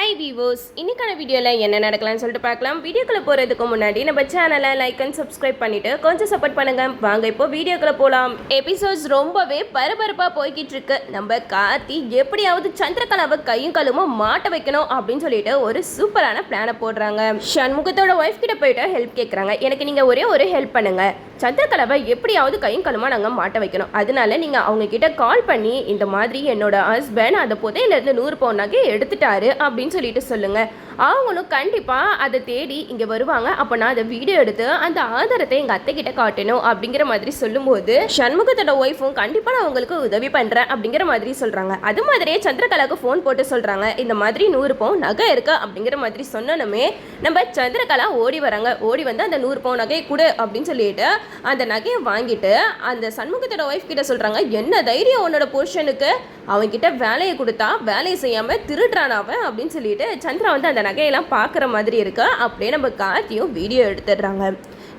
Hi viewers, இன்னைக்கான வீடியோவில் என்ன நடக்கலாம்னு சொல்லிட்டு பார்க்கலாம். வீடியோக்குள்ளே போகிறதுக்கு முன்னாடி நம்ம சேனலை லைக் அண்ட் சப்ஸ்கிரைப் பண்ணிவிட்டு கொஞ்சம் சப்போர்ட் பண்ணுங்கள். வாங்க இப்போ வீடியோக்குள்ளே போகலாம். எபிசோட்ஸ் ரொம்பவே பரபரப்பாக போய்கிட்டு இருக்கு. நம்ம கார்த்தி எப்படியாவது சந்திரகலாவை கையும் கழுமா மாட்ட வைக்கணும் அப்படின்னு சொல்லிட்டு ஒரு சூப்பரான பிளானை போடுறாங்க. சண்முகத்தோட ஒய்ஃப் கிட்ட போயிட்டு ஹெல்ப் கேட்குறாங்க. எனக்கு நீங்கள் ஒரே ஒரு ஹெல்ப் பண்ணுங்கள், சந்திரகலாவை எப்படியாவது கையும் கழுமா நாங்கள் மாட்ட வைக்கணும். அதனால நீங்கள் அவங்க கிட்ட கால் பண்ணி இந்த மாதிரி என்னோட ஹஸ்பண்ட் அந்த புதையிலேருந்து 100 பவுன் நகை எடுத்துட்டாரு அப்படின்னு சொல்லிட்டு சொல்லுங்க. அவங்களும் கண்டிப்பாக அதை தேடி இங்கே வருவாங்க. அப்போ நான் அதை வீடியோ எடுத்து அந்த ஆதாரத்தை எங்கள் அத்தை கிட்ட காட்டணும் அப்படிங்கிற மாதிரி சொல்லும்போது சண்முகத்தோட ஒய்ஃபும் கண்டிப்பாக நான் உங்களுக்கு உதவி பண்ணுறேன் அப்படிங்கிற மாதிரி சொல்கிறாங்க. அது மாதிரியே சந்திரகலாவுக்கு ஃபோன் போட்டு சொல்கிறாங்க, இந்த மாதிரி 100 பவுன் நகை இருக்கு அப்படிங்கிற மாதிரி சொன்னோன்னே நம்ம சந்திரகலா ஓடி வராங்க. ஓடி வந்து அந்த 100 பவுன் நகையை கொடு அப்படின்னு சொல்லிட்டு அந்த நகையை வாங்கிட்டு அந்த சண்முகத்தோட ஒய்ஃப் கிட்ட சொல்கிறாங்க, என்ன தைரியம் உன்னோட புருஷனுக்கு, அவன்கிட்ட வேலையை கொடுத்தா வேலையை செய்யாமல் திருடுறானாவன் அப்படின்னு சொல்லிட்டு சந்திரா வந்து அந்த நகையெல்லாம் பார்க்குற மாதிரி இருக்கு. அப்படியே நம்ம கார்த்தியும் வீடியோ எடுத்துடுறாங்க.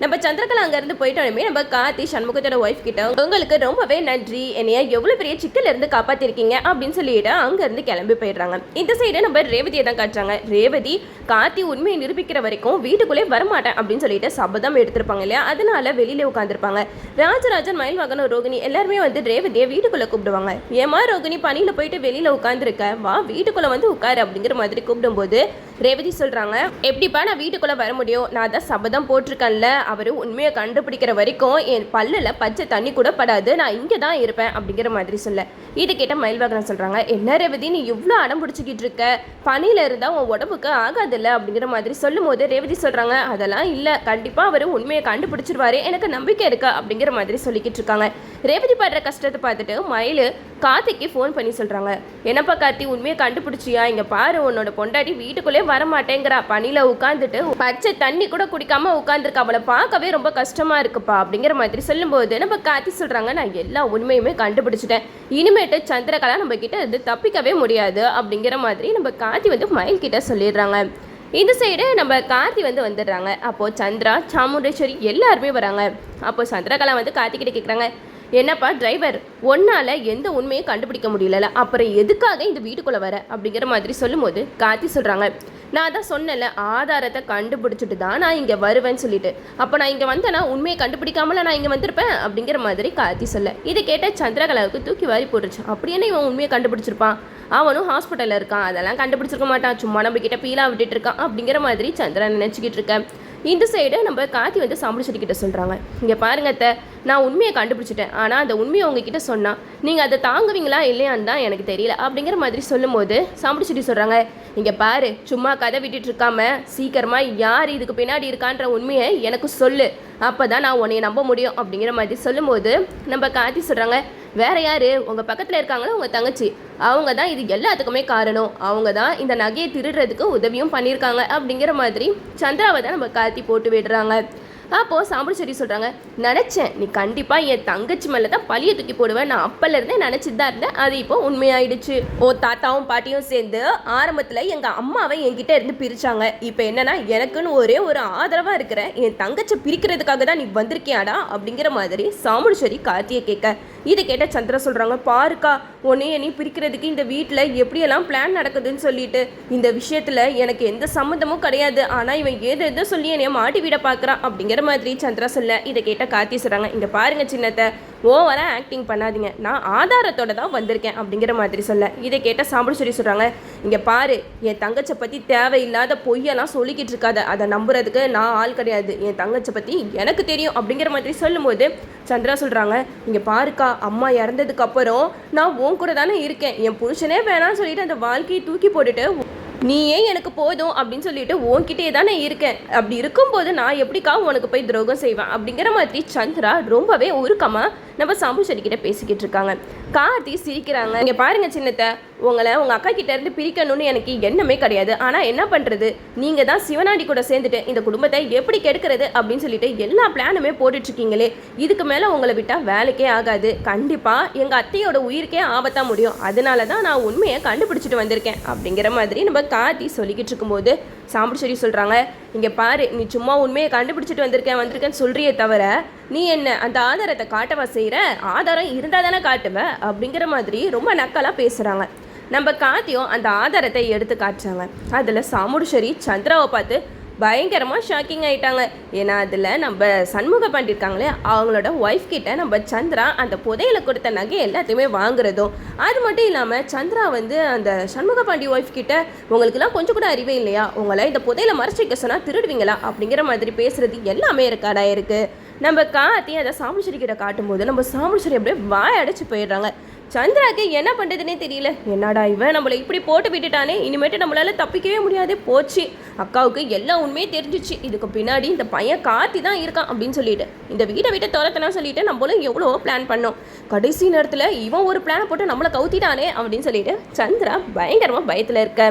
நம்ம சந்திரகலா அங்கேருந்து போயிட்டோமே நம்ம கார்த்தி சண்முகத்தோட ஒய்ஃப் கிட்ட உங்களுக்கு ரொம்பவே நன்றி, என்னைய எவ்வளோ பெரிய சிக்கல் இருந்து காப்பாற்றிருக்கீங்க அப்படின்னு சொல்லிட்டு அங்கேருந்து கிளம்பி போயிடுறாங்க. இந்த சைடு நம்ம ரேவதியை தான் காட்டுறாங்க. ரேவதி கார்த்தி உண்மையை நிரூபிக்கிற வரைக்கும் வீட்டுக்குள்ளே வரமாட்டேன் அப்படின்னு சொல்லிட்டு சபதம் எடுத்திருப்பாங்க இல்லையா, அதனால வெளியில உட்காந்துருப்பாங்க. ராஜராஜன், மயில்வாகனம், ரோகிணி எல்லாருமே வந்து ரேவதியை வீட்டுக்குள்ளே கூப்பிடுவாங்க. ஏமா ரோகிணி பணியில் போயிட்டு வெளியில் உட்காந்துருக்க, வா வீட்டுக்குள்ளே வந்து உட்காரு அப்படிங்கிற மாதிரி கூப்பிடும்போது ரேவதி சொல்கிறாங்க, எப்படிப்பா நான் வீட்டுக்குள்ளே வர முடியும், நான் தான் சபதம் போட்டிருக்கேன்ல, அவர் உண்மையை கண்டுபிடிக்கிற வரைக்கும் என் பல்லில் பச்சை தண்ணி கூட படாது, நான் இங்கே தான் இருப்பேன் அப்படிங்கிற மாதிரி சொல்ல. இது கேட்ட மயில்வாகனம் சொல்கிறாங்க, என்ன ரேவதி நீ இவ்வளோ அடம் பிடிச்சிக்கிட்டு இருக்க, பனியில் இருந்தால் உன் உடம்புக்கு ஆகாதில்ல அப்படிங்கிற மாதிரி சொல்லும் போது ரேவதி சொல்கிறாங்க, அதெல்லாம் இல்லை, கண்டிப்பாக அவர் உண்மையை கண்டுபிடிச்சிருவாரு, எனக்கு நம்பிக்கை இருக்கா அப்படிங்கிற மாதிரி சொல்லிக்கிட்டு இருக்காங்க. ரேவதி படுற கஷ்டத்தை பார்த்துட்டு மயில் கார்த்திக்கு ஃபோன் பண்ணி சொல்கிறாங்க, என்னப்பா கார்த்தி உண்மையை கண்டுபிடிச்சியா, இங்கே பாரு உன்னோட பொண்டாட்டி வீட்டுக்குள்ளே வரமாட்டேங்கிறா, பனியில் உட்காந்துட்டு பச்சை தண்ணி கூட குடிக்காம உட்காந்துருக்கா, அவளை பார்க்கவே ரொம்ப கஷ்டமாக இருக்குப்பா அப்படிங்கிற மாதிரி சொல்லும்போது நம்ம கார்த்தி சொல்கிறாங்க, நான் எல்லா உண்மையுமே கண்டுபிடிச்சிட்டேன், இனிமேட்டு சந்திரகலா நம்ம கிட்ட இருந்து தப்பிக்கவே முடியாது அப்படிங்கிற மாதிரி நம்ம கார்த்தி வந்து மயில் கிட்ட சொல்லிடுறாங்க. இந்த சைடு நம்ம கார்த்தி வந்து வந்துடுறாங்க. அப்போது சந்திரா, சாமுண்டேஸ்வரி எல்லாருமே வராங்க. அப்போது சந்திரகலா வந்து கார்த்திகிட்ட கேட்குறாங்க, என்னப்பா டிரைவர், ஒன்னால் எந்த உண்மையும் கண்டுபிடிக்க முடியல, அப்புறம் எதுக்காக இந்த வீட்டுக்குள்ளே வர அப்படிங்கிற மாதிரி சொல்லும்போது கார்த்தி சொல்கிறாங்க, நான் தான் சொன்னல ஆதாரத்தை கண்டுபிடிச்சிட்டு தான் நான் இங்கே வருவேன்னு சொல்லிட்டு, அப்போ நான் இங்கே வந்தேன்னா உண்மையை கண்டுபிடிக்காமல நான் இங்கே வந்திருப்பேன் அப்படிங்கிற மாதிரி கார்த்தி சொல்ல. இதை கேட்ட சந்திரகலாவுக்கு தூக்கி வாரி போட்டுருச்சு. அப்படி என்ன இவன் உண்மையை கண்டுபிடிச்சிருப்பான், அவனும் ஹாஸ்பிட்டலில் இருக்கான், அதெல்லாம் கண்டுபிடிச்சிருக்க மாட்டான், சும்மா நம்ம கிட்ட பீலாக விட்டுட்டு இருக்கான் அப்படிங்கிற மாதிரி சந்திரா நினச்சிக்கிட்டு இருக்கேன். இந்த சைடு நம்ம கார்த்தி வந்து சாமுண்டேஸ்வரி கிட்ட சொல்கிறாங்க, இங்கே பாருங்க அத்தை, நான் உண்மையை கண்டுபிடிச்சிட்டேன், ஆனால் அந்த உண்மையை உங்ககிட்ட சொன்னால் நீங்கள் அதை தாங்குவீங்களா இல்லையான்னு தான் எனக்கு தெரியல அப்படிங்கிற மாதிரி சொல்லும்போது சாமுண்டேஸ்வரி சொல்கிறாங்க, இங்கே பாரு சும்மா கதை விட்டுட்டு இருக்காம சீக்கிரமாக யார் இதுக்கு பின்னாடி இருக்கான்ற உண்மையை எனக்கு சொல்லு, அப்போ தான் நான் உன்னைய நம்ப முடியும் அப்படிங்கிற மாதிரி சொல்லும்போது நம்ம கார்த்தி சொல்கிறாங்க, வேற யார், உங்கள் பக்கத்தில் இருக்காங்களோ உங்கள் தங்கச்சி, அவங்க தான் இது எல்லாத்துக்குமே காரணம், அவங்க தான் இந்த நகையை திருடுறதுக்கு உதவியும் பண்ணியிருக்காங்க அப்படிங்கிற மாதிரி சந்திராவை தான் நம்ம கார்த்தி போட்டு விடுறாங்க. அப்போது சாமுண்டேஸ்வரி சொல்கிறாங்க, நினச்சேன் நீ கண்டிப்பாக என் தங்கச்சி மேலே தான் பழியை தூக்கி போடுவேன், நான் அப்போலேருந்தே நினச்சிட்டு தான் இருந்தேன், அது இப்போ உண்மையாயிடுச்சு. ஓ தாத்தாவும் பாட்டியும் சேர்ந்து ஆரம்பத்தில் எங்கள் அம்மாவை என்கிட்ட இருந்து பிரித்தாங்க, இப்போ என்னன்னா எனக்குன்னு ஒரே ஒரு ஆதரவாக இருக்கிற என் தங்கச்சி பிரிக்கிறதுக்காக தான் நீ வந்திருக்கியாடா அப்படிங்கிற மாதிரி சாமுண்டேஸ்வரி கார்த்தியை கேட்க. இதை கேட்ட சந்திரா சொல்கிறாங்க, பாருக்கா உன்னைய நீ பிரிக்கிறதுக்கு இந்த வீட்டில் எப்படியெல்லாம் பிளான் நடக்குதுன்னு சொல்லிட்டு, இந்த விஷயத்தில் எனக்கு எந்த சம்மந்தமும் கிடையாது, ஆனால் இவன் எதை சொல்லி என்னைய மாட்டி விட பார்க்குறான் அப்படிங்கிற மாதிரி சந்திரா சொல்ல. இதை கேட்ட கார்த்தி சொல்கிறாங்க, இங்கே பாருங்க சின்னத்தை, ஓவராக ஆக்டிங் பண்ணாதீங்க, நான் ஆதாரத்தோட தான் வந்திருக்கேன் அப்படிங்கிற மாதிரி சொல்ல. இதை கேட்ட சாமுண்டேஸ்வரி சொல்கிறாங்க, இங்கே பாரு என் தங்கச்சை பற்றி தேவையில்லாத பொய்யெல்லாம் சொல்லிக்கிட்டு இருக்காத, அதை நம்புறதுக்கு நான் ஆள் கிடையாது, என் தங்கச்சை பற்றி எனக்கு தெரியும் அப்படிங்கிற மாதிரி சொல்லும்போது சந்திரா சொல்கிறாங்க, இங்கே பாருக்கா அம்மா இறந்ததுக்கு அப்புறம் நான் உன் கூட தானே இருக்கேன், என் புருஷனே வேணாம்னு சொல்லிட்டு அந்த வாழ்க்கையை தூக்கி போட்டுட்டு நீயே எனக்கு போதும் அப்படின்னு சொல்லிட்டு உன்கிட்டே தானே இருக்கேன், அப்படி இருக்கும்போது நான் எப்படிக்கா உனக்கு போய் துரோகம் செய்வேன் அப்படிங்கிற மாதிரி சந்திரா ரொம்பவே உருக்கமாக நம்ம சாமுண்டேஸ்வரி கிட்ட பேசிக்கிட்டு இருக்காங்க. கார்த்தி சிரிக்கிறாங்க, இங்கே பாருங்க சின்னத்தை, உங்களை உங்கள் அக்கா கிட்ட இருந்து பிரிக்கணும்னு எனக்கு எண்ணமே கிடையாது, ஆனால் என்ன பண்ணுறது, நீங்கள் தான் சிவனாண்டி கூட சேர்ந்துட்டு இந்த குடும்பத்தை எப்படி கெடுக்கிறது அப்படின்னு சொல்லிட்டு எல்லா பிளானுமே போட்டுட்ருக்கீங்களே, இதுக்கு மேலே உங்களை விட்டால் வேலைக்கே ஆகாது, கண்டிப்பாக எங்கள் அத்தையோட உயிருக்கே ஆபத்தாக முடியும், அதனால தான் நான் உண்மையை கண்டுபிடிச்சிட்டு வந்திருக்கேன் அப்படிங்கிற மாதிரி நம்ம கார்த்தி சொல்லிக்கிட்டு இருக்கும்போது சாமுண்டேஸ்வரி சொல்கிறாங்க, இங்கே பாரு நீ சும்மா உண்மையை கண்டுபிடிச்சிட்டு வந்திருக்கேன்னு சொல்கிறியே தவிர நீ என்ன அந்த ஆதாரத்தை காட்டவா செய்கிற, ஆதாரம் இருந்தால் தானே காட்டுவ அப்படிங்கிற மாதிரி ரொம்ப நக்கலாக பேசுகிறாங்க. நம்ம கார்த்தியும் அந்த ஆதாரத்தை எடுத்து காட்டுறாங்க. அதில் சாமுண்டீஸ்வரி சந்திராவை பார்த்து பயங்கரமாக ஷாக்கிங் ஆகிட்டாங்க. ஏன்னா அதில் நம்ம சண்முக பண்ணியிருக்காங்களே அவங்களோட ஒய்ஃப் கிட்ட நம்ம சந்திரா அந்த புதையில கொடுத்த நகை எல்லாத்தையுமே வாங்குறதும், அது மட்டும் இல்லாமல் சந்திரா வந்து அந்த சண்முக பாண்டி ஒய்ஃப் கிட்ட உங்களுக்குலாம் கொஞ்சம் கூட அறிவே இல்லையா, உங்களை இந்த புதையில மறைச்சி வைக்க சொன்னால் திருடுவீங்களா அப்படிங்கிற மாதிரி பேசுறது எல்லாமே இருக்காடா இருக்குது. நம்ம கார்த்தி அதை சாமுண்டீஸ்வரி கிட்ட காட்டும்போது நம்ம சாமுண்டீஸ்வரி அப்படியே வாய் அடைச்சி போயிடுறாங்க. சந்திராக்கு என்ன பண்ணுறதுனே தெரியல. என்னடா இவன் நம்மளை இப்படி போட்டு விட்டுட்டானே, இனிமேட்டு நம்மளால தப்பிக்கவே முடியாது போச்சு. அக்காவுக்கு எல்லா உண்மையே தெரிஞ்சிச்சு. இதுக்கு பின்னாடி இந்த பையன் கார்த்தி தான் இருக்கான் அப்படின்னு சொல்லிட்டு இந்த வீட்டை விட்டு துரத்தனா சொல்லிட்டு நம்மளும் எவ்வளோ பிளான் பண்ணோம். கடைசி நேரத்தில் இவன் ஒரு பிளானை போட்டு நம்மளை கவுத்திட்டானே அப்படின்னு சொல்லிட்டு சந்திரா பயங்கரமாக பயத்தில் இருக்க.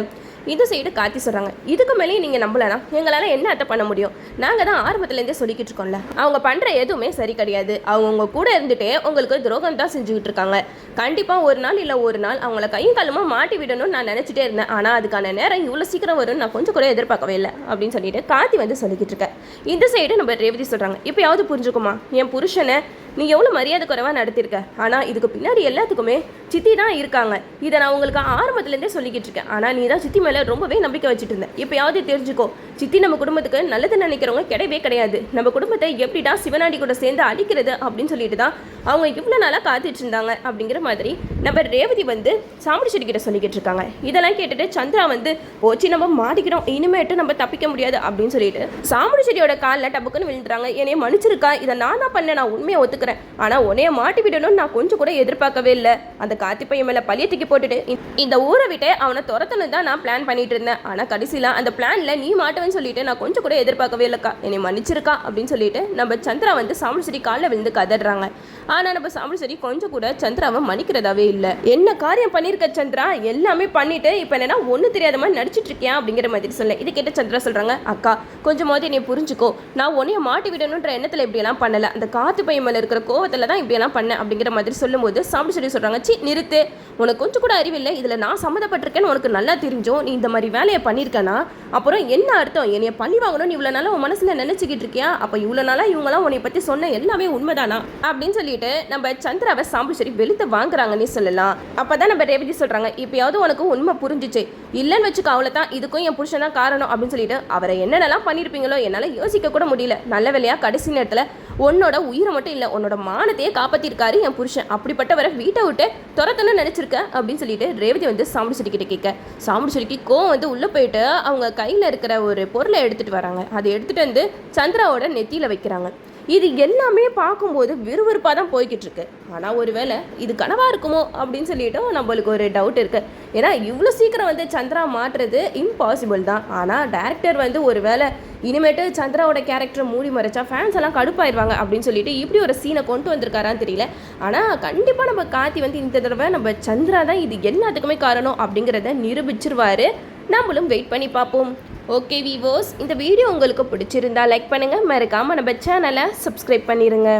இந்த சைடு கார்த்தி சொல்கிறாங்க, இதுக்கு மேலேயும் நீங்கள் நம்பலனா எங்களால் என்ன அத்தை பண்ண முடியும்? நாங்கள் தான் ஆரம்பத்துலேருந்தே சொல்லிக்கிட்டு இருக்கோம்ல, அவங்க பண்ணுற எதுவுமே சரி கிடையாது. அவங்க உங்கள் கூட இருந்துகிட்டே உங்களுக்கு துரோகம் தான் செஞ்சுக்கிட்டு இருக்காங்க. கண்டிப்பாக ஒரு நாள் இல்லை ஒரு நாள் அவங்கள கையும் காலமாக மாட்டி விடணும்னு நான் நினச்சிட்டே இருந்தேன். ஆனால் அதுக்கான நேரம் இவ்வளோ சீக்கிரம் வரும்னு நான் கொஞ்சம் கூட எதிர்பார்க்கவே இல்லை அப்படின்னு சொல்லிட்டு கார்த்தி வந்து சொல்லிக்கிட்டு இருக்கேன். இந்த சைடு நம்ம ரேவதி சொல்கிறாங்க, இப்போயாவது புரிஞ்சுக்குமா, என் புருஷனை நீ எவ்வளோ மரியாதை குறைவாக நடத்திருக்க. ஆனால் இதுக்கு பின்னாடி எல்லாத்துக்குமே சித்தி தான் இருக்காங்க. இதை நான் உங்களுக்கு ஆரம்பத்துலேருந்தே சொல்லிக்கிட்டு இருக்கேன். ஆனால் நீ தான் சித்தி மேலே ரொம்பவே நம்பிக்கை வச்சுட்டு இருந்தேன். இப்போயாவது தெரிஞ்சுக்கோ, சித்தி நம்ம குடும்பத்துக்கு நல்லது நினைக்கிறவங்க கிடையவே கிடையாது. நம்ம குடும்பத்தை எப்படிடா சிவனாண்டி கூட சேர்ந்து அழிக்கிறது அப்படின்னு சொல்லிட்டு தான் அவங்க இவ்வளோ நாளாக காத்துட்டு இருந்தாங்க அப்படிங்கிற மாதிரி நம்ம ரேவதி வந்து சாமுண்டீஸ்வரி கிட்ட சொல்லிக்கிட்டு இருக்காங்க. இதெல்லாம் கேட்டுட்டு சந்திரா வந்து போச்சு நம்ம மாட்டிக்கிறோம், இனிமேட்டு நம்ம தப்பிக்க முடியாது அப்படின்னு சொல்லிட்டு சாமுண்டீஸ்வரியோட காலில் டப்புக்குன்னு விழுந்துறாங்க. என்னைய மன்னிச்சிருக்கா, இதை நான் தான் பண்ணேன், நான் உண்மையை ஒத்துக்கிறேன். ஆனால் உன்னைய மாட்டி விடணும்னு நான் கொஞ்சம் கூட எதிர்பார்க்கவே இல்லை. அந்த கார்த்தி பையன் மேலே பழிய தூக்கி போட்டுட்டு இந்த ஊரை விட்டு அவனை துரத்தணும் தான் நான் பிளான் பண்ணிட்டு இருந்தேன். ஆனால் கடைசியில் அந்த பிளான்ல நீ மாட்டுவேன்னு சொல்லிட்டு நான் கொஞ்சம் கூட எதிர்பார்க்கவே இல்லைக்கா, என்னை மன்னிச்சிருக்கா அப்படின்னு சொல்லிட்டு நம்ம சந்திரா வந்து சாமுண்டீஸ்வரி காலில் விழுந்து கதறாங்க. ஆனால் நம்ம சாமுண்டீஸ்வரி கொஞ்சம் கூட சந்திராவை மன்னிக்கிறதாவே இல்லை. என்ன காரியம் பண்ணியிருக்க சந்திரா, எல்லாமே பண்ணிட்டு இப்போ என்னன்னா ஒன்றும் தெரியாத மாதிரி நடிச்சிட்டு இருக்கியா அப்படிங்கிற மாதிரி சொல்ல. இது கேட்ட சந்திரா சொல்கிறாங்க, அக்கா கொஞ்சமாவது என்னை புரிஞ்சுக்கோ, நான் உன்னைய மாட்டி விடணுன்ற எண்ணத்தில் இப்படியெல்லாம் பண்ணலை, அந்த காத்து பையன் மேலே இருக்கிற கோவத்தில் தான் இப்படியெல்லாம் பண்ணேன் அப்படிங்கிற மாதிரி சொல்லும்போது சாமுண்டீஸ்வரி சொல்கிறாங்க, சி நிறுத்து, உனக்கு கொஞ்சம் கூட அறிவில்லை, இதில் நான் சம்மந்தப்பட்டிருக்கேன்னு உனக்கு நல்லா தெரிஞ்சோம் நீ இந்த மாதிரி வேலையை பண்ணியிருக்கேன்னா அப்புறம் என்ன அர்த்தம்? என்னைய பழி வாங்கணும்னு இவ்வளோ நாளாக உன் மனசில் நினச்சிக்கிட்டு இருக்கியா? அப்போ இவ்வளோ நாளாக இவங்களாம் உன்னை பற்றி சொன்ன எல்லாமே உண்மைதானா அப்படின்னு சொல்லிட்டு நம்ம சந்திராவை சாமுண்டீஸ்வரி வெளுத்து வாங்குறாங்கன்னு சொல்லலாம். அப்போ தான் நம்ம ரேவதி சொல்கிறாங்க, இப்போயாவது உனக்கு உண்மை புரிஞ்சிச்சு, இல்லைன்னு வச்சுக்க அவளை தான், இதுக்கும் என் புருஷன் தான் காரணம் அப்படின்னு சொல்லிட்டு அவரை என்னென்னலாம் பண்ணியிருப்பீங்களோ என்னால் யோசிக்க கூட முடியல. நல்ல வேலையாக கடைசி நேரத்தில் உன்னோட உயிரை மட்டும் இல்லை உன்னோட மானத்தையே காப்பாற்றிருக்காரு என் புருஷன், அப்படிப்பட்டவரை வீட்டை விட்டு துரத்தணும்னு நினச்சிருக்க அப்படின்னு சொல்லிட்டு ரேவதி வந்து சாமுண்டீஸ்வரி கிட்ட கேட்க. சாமுண்டீஸ்வரிக்கு கோவம் வந்து உள்ளே போயிட்டு அவங்க கையில் இருக்கிற ஒரு பொருளை எடுத்துகிட்டு வராங்க. அதை எடுத்துகிட்டு வந்து சந்திராவோட நெத்தியில் வைக்கிறாங்க. இது எல்லாமே பார்க்கும்போது விறுவிறுப்பாக தான் போய்கிட்டு இருக்கு. ஆனால் ஒருவேளை இது கனவாக இருக்குமோ அப்படின்னு சொல்லிட்டு நம்மளுக்கு ஒரு டவுட் இருக்குது. ஏன்னா இவ்வளோ சீக்கிரம் வந்து சந்திரா மாட்டுறது இம்பாசிபிள் தான். ஆனால் டேரக்டர் வந்து ஒரு வேளை இனிமேட்டு சந்திராவோட கேரக்டரை மூடி மறைச்சா ஃபேன்ஸ் எல்லாம் கடுப்பாயிருவாங்க அப்படின்னு சொல்லிட்டு இப்படி ஒரு சீனை கொண்டு வந்திருக்காரான்னு தெரியல. ஆனால் கண்டிப்பாக நம்ம கார்த்தி வந்து இந்த தடவை நம்ம சந்திரா தான் இது எல்லாத்துக்குமே காரணம் அப்படிங்கிறத நிரூபிச்சிருவாரு. நம்மளும் வெயிட் பண்ணி பார்ப்போம். ஓகே வீவர்ஸ், இந்த வீடியோ உங்களுக்கு பிடிச்சிருந்தா லைக் பண்ணுங்கள், மறக்காமல் நம்ம சேனலை சப்ஸ்கிரைப் பண்ணிடுங்க.